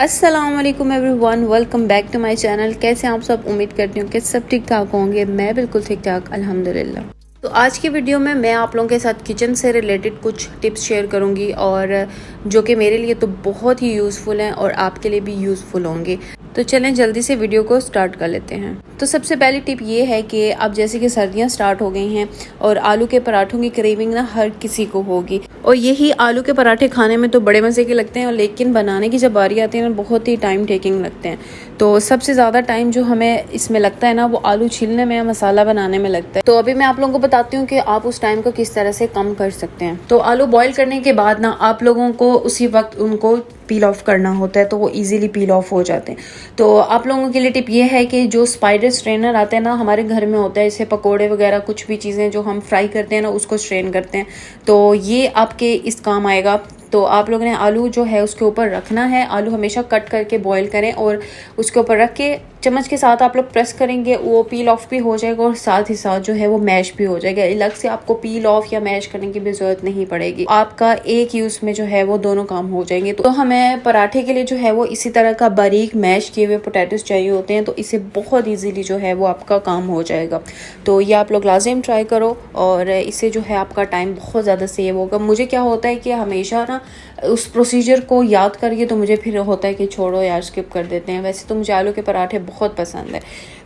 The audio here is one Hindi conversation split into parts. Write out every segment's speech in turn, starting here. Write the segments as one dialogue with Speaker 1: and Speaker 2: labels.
Speaker 1: अस्सलाम वालेकुम everyone, welcome back to my channel. कैसे हैं आप सब? उम्मीद करती हूँ कि सब ठीक ठाक होंगे। मैं बिल्कुल ठीक ठाक अल्हम्दुलिल्लाह। तो आज की वीडियो में मैं आप लोगों के साथ किचन से रिलेटेड कुछ टिप्स शेयर करूँगी और जो कि मेरे लिए तो बहुत ही यूज़फुल हैं और आपके लिए भी यूज़फुल होंगे। तो चलें जल्दी से वीडियो को स्टार्ट कर लेते हैं। तो सबसे पहली टिप ये है कि अब जैसे कि सर्दियां स्टार्ट हो गई हैं और आलू के पराठों की क्रेविंग ना हर किसी को होगी, और यही आलू के पराठे खाने में तो बड़े मज़े के लगते हैं, लेकिन बनाने की जब बारी आती है ना बहुत ही टाइम टेकिंग लगते हैं। तो सबसे ज़्यादा टाइम जो हमें इसमें लगता है ना वो आलू छीलने में या मसाला बनाने में लगता है। तो अभी मैं आप लोगों को बताती हूँ कि आप उस टाइम को किस तरह से कम कर सकते हैं। तो आलू बॉईल करने के बाद ना आप लोगों को उसी वक्त उनको पील ऑफ करना होता है, तो वो इजीली पील ऑफ हो जाते हैं। तो आप लोगों के लिए टिप ये है कि जो स्पाइडर स्ट्रेनर आते हैं ना हमारे घर में होता है, जैसे पकोड़े वगैरह कुछ भी चीज़ें जो हम फ्राई करते हैं ना उसको स्ट्रेन करते हैं, तो ये आपके इस काम आएगा। तो आप लोगों ने आलू जो है उसके ऊपर रखना है। आलू हमेशा कट करके बॉईल करें और उसके ऊपर रख के चम्मच के साथ आप लोग प्रेस करेंगे, वो पील ऑफ भी हो जाएगा और साथ ही साथ जो है वो मैश भी हो जाएगा। अलग से आपको पील ऑफ या मैश करने की भी जरूरत नहीं पड़ेगी, आपका एक यूज में जो है वो दोनों काम हो जाएंगे। तो हमें पराठे के लिए जो है वो इसी तरह का बारीक मैश किए हुए पोटैटोस चाहिए होते हैं, तो इससे बहुत ईजीली जो है वो आपका काम हो जाएगा। तो ये आप लोग लाजिम ट्राई करो और इससे जो है आपका टाइम बहुत ज़्यादा सेव होगा। मुझे क्या होता है कि हमेशा ना उस प्रोसीजर को याद करके तो मुझे फिर होता है कि छोड़ो यार स्किप कर देते हैं। वैसे तो मुझे आलू के पराठे बहुत पसंद है,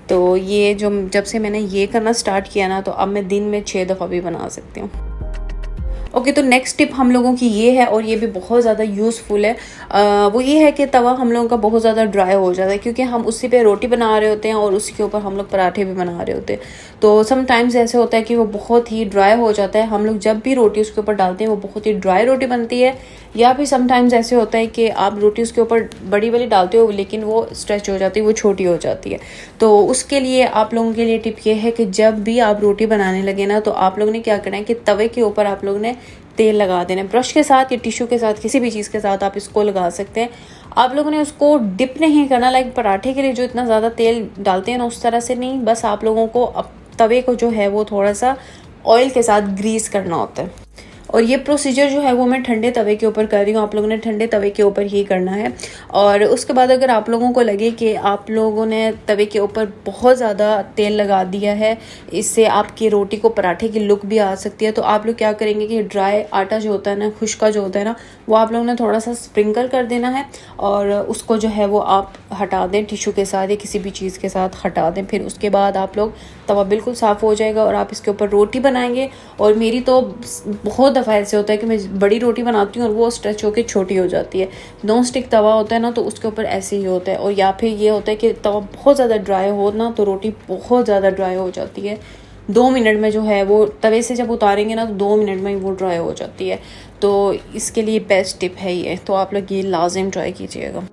Speaker 1: तो ये जो जब से मैंने ये करना स्टार्ट किया ना तो अब मैं दिन में 6 दफ़ा भी बना सकती हूँ। ओके, तो नेक्स्ट टिप हम लोगों की ये है और ये भी बहुत ज़्यादा यूज़फुल है। वो ये है कि तवा हम लोगों का बहुत ज़्यादा ड्राई हो जाता है, क्योंकि हम उसी पे रोटी बना रहे होते हैं और उसी के ऊपर हम लोग पराठे भी बना रहे होते हैं। तो समटाइम्स ऐसे होता है कि वो बहुत ही ड्राई हो जाता है। हम लोग जब भी रोटी उसके ऊपर डालते हैं वो बहुत ही ड्राई रोटी बनती है, या फिर समटाइम्स ऐसे होता है कि आप रोटी उसके ऊपर बड़ी वाली डालते हो लेकिन वो स्ट्रेच हो जाती है, वो छोटी हो जाती है। तो उसके लिए आप लोगों के लिए टिप ये है कि जब भी आप रोटी बनाने लगे ना तो आप लोगों ने क्या करना है कि तवे के ऊपर आप लोगों ने तेल लगा देना है। ब्रश के साथ या टिश्यू के साथ, किसी भी चीज़ के साथ आप इसको लगा सकते हैं। आप लोगों ने उसको डिप नहीं करना, लाइक पराठे के लिए जो इतना ज़्यादा तेल डालते हैं ना उस तरह से नहीं, बस आप लोगों को तवे को जो है वो थोड़ा सा ऑयल के साथ ग्रीस करना होता है। और ये प्रोसीजर जो है वो मैं ठंडे तवे के ऊपर कर रही हूँ, आप लोगों ने ठंडे तवे के ऊपर ही करना है। और उसके बाद अगर आप लोगों को लगे कि आप लोगों ने तवे के ऊपर बहुत ज़्यादा तेल लगा दिया है, इससे आपकी रोटी को पराठे की लुक भी आ सकती है, तो आप लोग क्या करेंगे कि ड्राई आटा जो होता है ना, खुश्का जो होता है ना, वो आप लोगों ने थोड़ा सा स्प्रिंकल कर देना है और उसको जो है वो आप हटा दें टिश्यू के साथ या किसी भी चीज़ के साथ हटा दें। फिर उसके बाद आप लोग तवा बिल्कुल साफ़ हो जाएगा और आप इसके ऊपर रोटी बनाएंगे। और मेरी तो बहुत दफ़ा ऐसे होता है कि मैं बड़ी रोटी बनाती हूँ और वो स्ट्रेच होकर छोटी हो जाती है। नॉन स्टिक तवा होता है ना तो उसके ऊपर ऐसे ही होता है। और या फिर ये होता है कि तवा बहुत ज़्यादा ड्राई हो ना तो रोटी बहुत ज़्यादा ड्राई हो जाती है। 2 मिनट में जो है वो तवे से जब उतारेंगे ना तो 2 मिनट में वो ड्राई हो जाती है। तो इसके लिए बेस्ट टिप है ये, तो आप लोग ये लाजिम ट्राई कीजिएगा।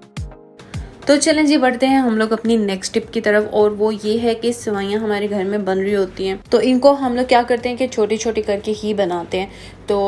Speaker 1: तो चलें जी बढ़ते हैं हम लोग अपनी नेक्स्ट टिप की तरफ, और वो ये है कि सेवइयाँ हमारे घर में बन रही होती हैं तो इनको हम लोग क्या करते हैं कि छोटी छोटी करके ही बनाते हैं। तो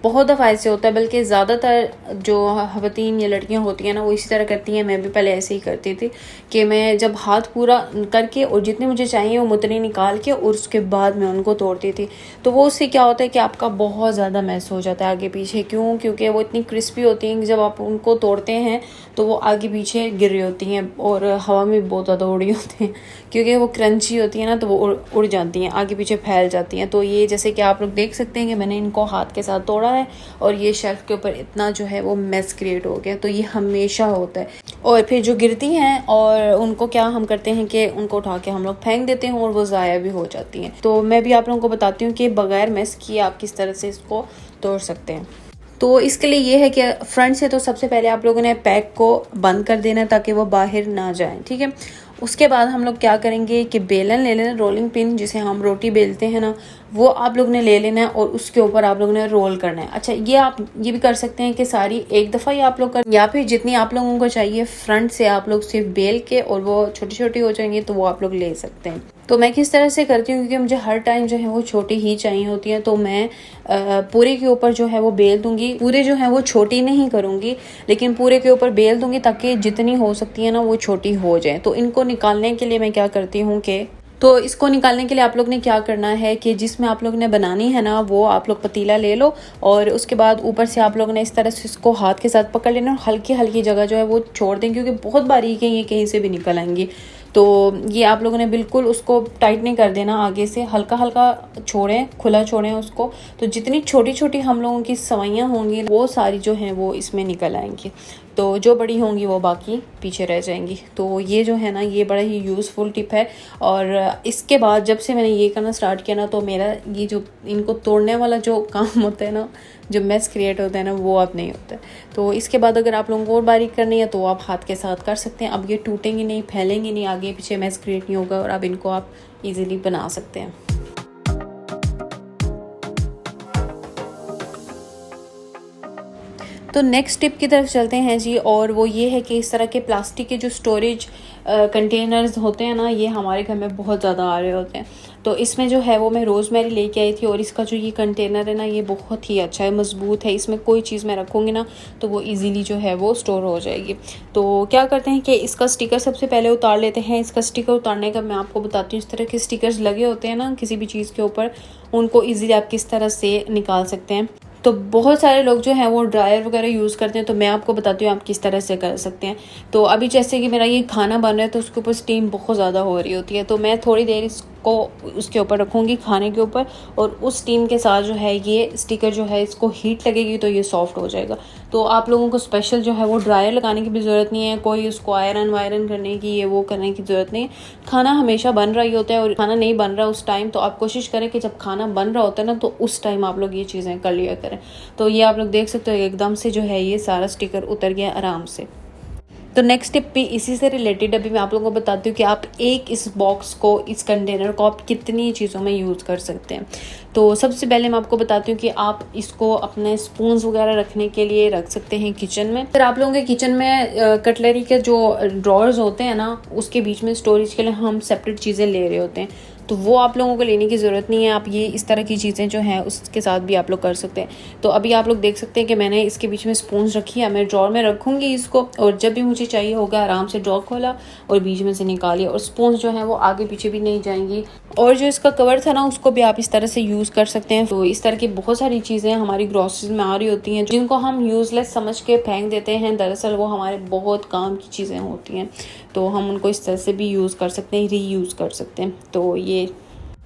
Speaker 1: बहुत दफ़ा ऐसे होता है, बल्कि ज़्यादातर जो ख़वातीन या लड़कियां होती हैं ना वो इसी तरह करती हैं। मैं भी पहले ऐसे ही करती थी कि मैं जब हाथ पूरा करके और जितने मुझे चाहिए वो मुतनी निकाल के और उसके बाद मैं उनको तोड़ती थी। तो वो उससे क्या होता है कि आपका बहुत ज़्यादा मैस हो जाता है आगे पीछे। क्यों? क्योंककि वो इतनी क्रिस्पी होती हैं कि जब आप उनको तोड़ते हैं तो वो आगे पीछे गिर रही होती हैं और हवा में भी बहुत ज़्यादा उड़ी होती हैं, क्योंकि वो क्रंची होती है ना तो वो उड़ जाती हैं, आगे पीछे फैल जाती हैं। तो ये जैसे कि आप लोग देख सकते हैं कि मैंने इनको हाथ के साथ तोड़ा है और ये शेल्फ के ऊपर इतना जो है वो मेस क्रिएट हो गया। तो ये हमेशा होता है। और फिर जो गिरती हैं और उनको क्या हम करते हैं कि उनको उठा के हम लोग फेंक देते हैं और वो ज़ाया भी हो जाती हैं। तो मैं भी आप लोगों को बताती हूँ कि बगैर मेस किए आप किस तरह से इसको तोड़ सकते हैं। तो इसके लिए ये है कि फ्रंट से तो सबसे पहले आप लोगों ने पैक को बंद कर देना ताकि वो बाहर ना जाए, ठीक है। उसके बाद हम लोग क्या करेंगे कि बेलन ले लेना, रोलिंग पिन जिसे हम रोटी बेलते हैं ना, वो आप लोग ने ले लेना है और उसके ऊपर आप लोगों ने रोल करना है। अच्छा, ये आप ये भी कर सकते हैं कि सारी एक दफ़ा ही आप लोग कर, या फिर जितनी आप लोगों को चाहिए फ्रंट से आप लोग सिर्फ बेल के और वो छोटी छोटी हो जाएंगी तो वो आप लोग ले सकते हैं। तो मैं किस तरह से करती हूँ, क्योंकि मुझे हर टाइम जो है वो छोटी ही चाहिए होती है, तो मैं पूरे के ऊपर जो है वो बेल दूंगी। पूरे जो है वो छोटी नहीं करूँगी लेकिन पूरे के ऊपर बेल दूंगी ताकि जितनी हो सकती है ना वो छोटी हो जाए। तो इनको निकालने के लिए मैं क्या करती हूँ कि तो इसको निकालने के लिए आप लोग ने क्या करना है कि जिसमें आप लोग ने बनानी है ना, वो आप लोग पतीला ले लो और उसके बाद ऊपर से आप लोग ने इस तरह से इसको हाथ के साथ पकड़ लेना और हल्की हल्की जगह जो है वो छोड़ दें, क्योंकि बहुत बारीक है ये, कहीं से भी निकल आएंगी। तो ये आप लोगों ने बिल्कुल उसको टाइट नहीं कर देना, आगे से हल्का हल्का छोड़ें, खुला छोड़ें उसको। तो जितनी छोटी छोटी हम लोगों की सवैयाँ होंगी वो सारी जो हैं वो इसमें निकल आएंगी, तो जो बड़ी होंगी वो बाकी पीछे रह जाएंगी। तो ये जो है ना, ये बड़ा ही यूज़फुल टिप है। और इसके बाद जब से मैंने ये करना स्टार्ट किया ना, तो मेरा ये जो इनको तोड़ने वाला जो काम होता है ना, जो मैस क्रिएट होता है ना, वो अब नहीं होता है। तो इसके बाद अगर आप लोगों को और बारीक करनी है तो आप हाथ के साथ कर सकते हैं। अब ये टूटेंगे नहीं, फैलेंगे नहीं, आगे पीछे मैस क्रिएट नहीं होगा और अब इनको आप इजीली बना सकते हैं। तो नेक्स्ट टिप की तरफ चलते हैं जी, और वो ये है कि इस तरह के प्लास्टिक के जो स्टोरेज कंटेनर्स होते हैं ना, ये हमारे घर में बहुत ज़्यादा आ रहे होते हैं। तो इसमें जो है वो मैं रोज़मेरी लेके आई थी और इसका जो ये कंटेनर है ना, ये बहुत ही अच्छा है, मज़बूत है। इसमें कोई चीज़ मैं रखूँगी ना तो वो इजीली जो है वो स्टोर हो जाएगी। तो क्या करते हैं कि इसका स्टिकर सबसे पहले उतार लेते हैं। इसका स्टिकर उतारने का मैं आपको बताती हूँ। इस तरह के स्टिकर्स लगे होते हैं ना किसी भी चीज़ के ऊपर, उनको ईज़िली आप किस तरह से निकाल सकते हैं। तो बहुत सारे लोग जो हैं वो ड्रायर वगैरह यूज़ करते हैं, तो मैं आपको बताती हूँ आप किस तरह से कर सकते हैं। तो अभी जैसे कि मेरा ये खाना बन रहा है तो उसके ऊपर स्टीम बहुत ज़्यादा हो रही होती है, तो मैं थोड़ी देर इसको उसके ऊपर रखूँगी, खाने के ऊपर, और उस स्टीम के साथ जो है ये स्टिकर जो है इसको हीट लगेगी तो ये सॉफ्ट हो जाएगा। तो आप लोगों को स्पेशल जो है वो ड्रायर लगाने की भी ज़रूरत नहीं है, कोई उसको आयरन वायरन करने की ये वो करने की ज़रूरत नहीं है। खाना हमेशा बन रहा ही होता है और खाना नहीं बन रहा उस टाइम, तो आप कोशिश करें कि जब खाना बन रहा होता है ना तो उस टाइम आप लोग ये चीज़ें कर लिया करें। तो ये आप लोग देख सकते हो एकदम से जो है ये सारा स्टिकर उतर गया आराम से। तो नेक्स्ट टिप भी इसी से रिलेटेड अभी मैं आप लोगों को बताती हूँ कि आप इस बॉक्स को, इस कंटेनर को आप कितनी चीज़ों में यूज़ कर सकते हैं। तो सबसे पहले मैं आपको बताती हूँ कि आप इसको अपने स्पून्स वगैरह रखने के लिए रख सकते हैं किचन में। फिर आप लोगों के किचन में कटलरी के जो ड्रॉर्स होते हैं ना, उसके बीच में स्टोरेज के लिए हम सेपरेट चीज़ें ले रहे होते हैं, तो वो आप लोगों को लेने की ज़रूरत नहीं है। आप ये इस तरह की चीज़ें जो हैं उसके साथ भी आप लोग कर सकते हैं। तो अभी आप लोग देख सकते हैं कि मैंने इसके बीच में स्पून्स रखी है, मैं ड्रॉर में रखूँगी इसको, और जब भी मुझे चाहिए होगा आराम से ड्रॉर खोला और बीच में से निकालिए, और स्पून्स जो हैं वो आगे पीछे भी नहीं जाएंगी। और जो इसका कवर था ना, उसको भी आप इस तरह से यूज़ कर सकते हैं। तो इस तरह की बहुत सारी चीज़ें हमारी ग्रॉसरीज में आ रही होती हैं जिनको हम यूज़लेस समझ के फेंक देते हैं, दरअसल वो हमारे बहुत काम की चीज़ें होती हैं, तो हम उनको इस तरह से भी यूज़ कर सकते हैं, रीयूज़ कर सकते हैं।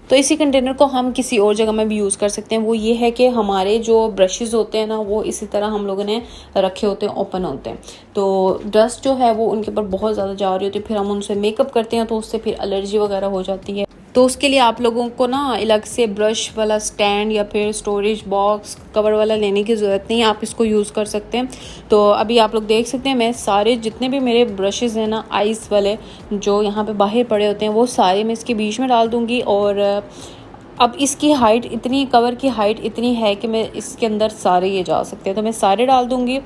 Speaker 1: तो इसी कंटेनर को हम किसी और जगह में भी यूज़ कर सकते हैं। वो ये है कि हमारे जो ब्रशेज़ होते हैं ना, वो इसी तरह हम लोगों ने रखे होते हैं, ओपन होते हैं, तो डस्ट जो है वो उनके ऊपर बहुत ज़्यादा जा रही होती है, फिर हम उनसे मेकअप करते हैं तो उससे फिर एलर्जी वगैरह हो जाती है। तो उसके लिए आप लोगों को ना अलग से ब्रश वाला स्टैंड या फिर स्टोरेज बॉक्स कवर वाला लेने की ज़रूरत नहीं है, आप इसको यूज़ कर सकते हैं। तो अभी आप लोग देख सकते हैं मैं सारे जितने भी मेरे ब्रशेज़ हैं ना, आइस वाले जो यहाँ पे बाहर पड़े होते हैं, वो सारे मैं इसके बीच में डाल दूँगी। और अब इसकी हाइट इतनी, कवर की हाइट इतनी है कि मैं इसके अंदर सारे ये जा सकते हैं, तो मैं सारे डाल दूँगी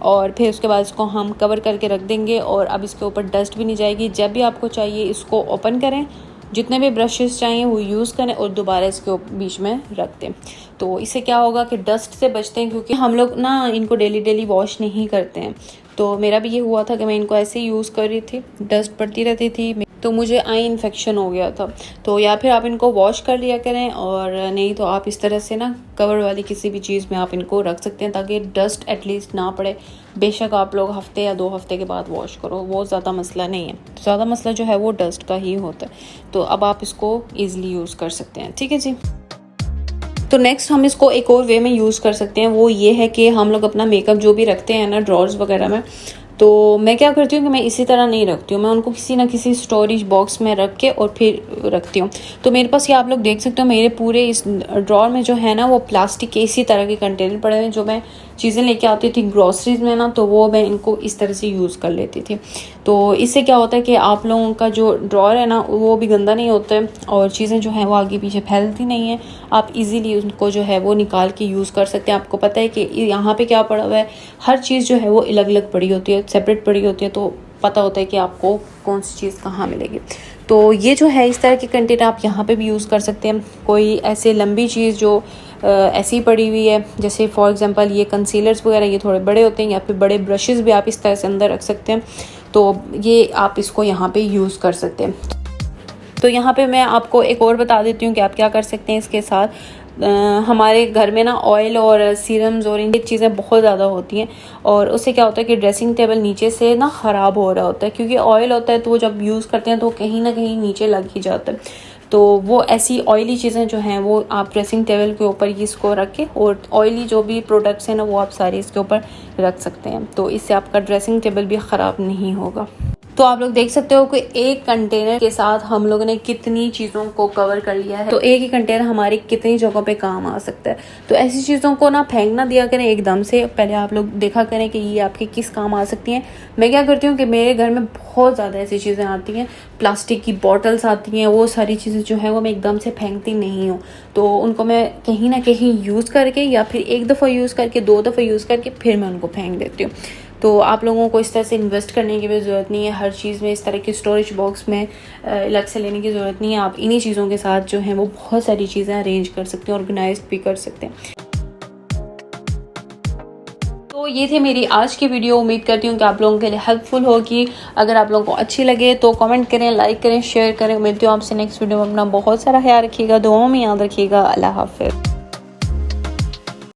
Speaker 1: और फिर उसके बाद इसको हम कवर करके रख देंगे। और अब इसके ऊपर डस्ट भी नहीं जाएगी। जब भी आपको चाहिए इसको ओपन करें, जितने भी ब्रशेस चाहिए वो यूज़ करें और दोबारा इसके बीच में रख दें। तो इससे क्या होगा कि डस्ट से बचते हैं, क्योंकि हम लोग ना इनको डेली वॉश नहीं करते हैं। तो मेरा भी ये हुआ था कि मैं इनको ऐसे ही यूज़ कर रही थी, डस्ट पड़ती रहती थी तो मुझे आई इन्फेक्शन हो गया था। तो या फिर आप इनको वॉश कर लिया करें, और नहीं तो आप इस तरह से ना कवर वाली किसी भी चीज़ में आप इनको रख सकते हैं ताकि डस्ट एटलीस्ट ना पड़े। बेशक आप लोग हफ्ते या 2 हफ्ते के बाद वॉश करो, वो ज़्यादा मसला नहीं है। ज़्यादा मसला जो है वो डस्ट का ही होता है। तो अब आप इसको ईज़िली यूज़ कर सकते हैं, ठीक है जी। तो नेक्स्ट हम इसको एक और वे में यूज़ कर सकते हैं, वो ये है कि हम लोग अपना मेकअप जो भी रखते हैं ना ड्रॉर्स वगैरह में, तो मैं क्या करती हूँ कि मैं इसी तरह नहीं रखती हूँ, मैं उनको किसी ना किसी स्टोरेज बॉक्स में रख के और फिर रखती हूँ। तो मेरे पास ये आप लोग देख सकते हो, मेरे पूरे इस ड्रॉर में जो है ना वो प्लास्टिक के इसी तरह के कंटेनर पड़े हुए, जो मैं चीज़ें लेके आती थी ग्रॉसरीज में ना, तो वो मैं इनको इस तरह से यूज़ कर लेती थी। तो इससे क्या होता है कि आप लोगों का जो ड्रॉर है ना वो भी गंदा नहीं होता है और चीज़ें जो हैं वो आगे पीछे फैलती नहीं है। आप इजीली उनको जो है वो निकाल के यूज़ कर सकते हैं। आपको पता है कि यहाँ पे क्या पड़ा हुआ है, हर चीज़ जो है वो अलग अलग पड़ी होती है, सेपरेट पड़ी होती है, तो पता होता है कि आपको कौन सी चीज़ कहाँ मिलेगी। तो ये जो है इस तरह के कंटेनर आप यहाँ पे भी यूज़ कर सकते हैं। कोई ऐसे लंबी चीज़ जो ऐसी पड़ी हुई है, जैसे फॉर एग्जांपल ये कंसीलर्स वगैरह, ये थोड़े बड़े होते हैं, या फिर बड़े ब्रशेज़ भी आप इस तरह से अंदर रख सकते हैं। तो ये आप इसको यहाँ पे यूज़ कर सकते हैं। तो यहाँ पे मैं आपको एक और बता देती हूँ कि आप क्या कर सकते हैं इसके साथ। हमारे घर में ना ऑयल और सीरम्स और इन चीज़ें बहुत ज़्यादा होती हैं, और उससे क्या होता है कि ड्रेसिंग टेबल नीचे से ना ख़राब हो रहा होता है, क्योंकि ऑयल होता है तो वो जब यूज़ करते हैं तो कहीं ना कहीं नीचे लग ही जाता है। तो वो ऐसी ऑयली चीज़ें जो हैं वो आप ड्रेसिंग टेबल के ऊपर इसको रख के, और ऑयली जो भी प्रोडक्ट्स हैं ना वो आप सारे इसके ऊपर रख सकते हैं, तो इससे आपका ड्रेसिंग टेबल भी ख़राब नहीं होगा। तो आप लोग देख सकते हो कि एक कंटेनर के साथ हम लोगों ने कितनी चीज़ों को कवर कर लिया है। तो एक ही कंटेनर हमारी कितनी जगहों पे काम आ सकता है। तो ऐसी चीज़ों को ना फेंक ना दिया करें एकदम से, पहले आप लोग देखा करें कि ये आपके किस काम आ सकती हैं। मैं क्या करती हूँ कि मेरे घर में बहुत ज़्यादा ऐसी चीज़ें आती हैं, प्लास्टिक की बॉटल्स आती हैं, वो सारी चीज़ें जो है वो मैं एकदम से फेंकती नहीं हूँ। तो उनको मैं कहीं ना कहीं यूज़ करके, या फिर एक दफ़ा यूज़ करके, 2 दफ़ा यूज़ करके फिर मैं उनको फेंक देती हूँ। तो आप लोगों को इस तरह से इन्वेस्ट करने की भी ज़रूरत नहीं है, हर चीज़ में इस तरह के स्टोरेज बॉक्स में अलग से लेने की ज़रूरत नहीं है। आप इन्हीं चीज़ों के साथ जो है वो बहुत सारी चीज़ें अरेंज कर सकते हैं, ऑर्गेनाइज भी कर सकते हैं। तो ये थी मेरी आज की वीडियो। उम्मीद करती हूँ कि आप लोगों के लिए हेल्पफुल होगी। अगर आप लोगों को अच्छी लगे तो कमेंट करें, लाइक करें, शेयर करें। मिलती हूँ आपसे नेक्स्ट वीडियो में। अपना बहुत सारा ख्याल रखिएगा, दुआओं में याद रखिएगा। अल्लाह हाफ़िज़।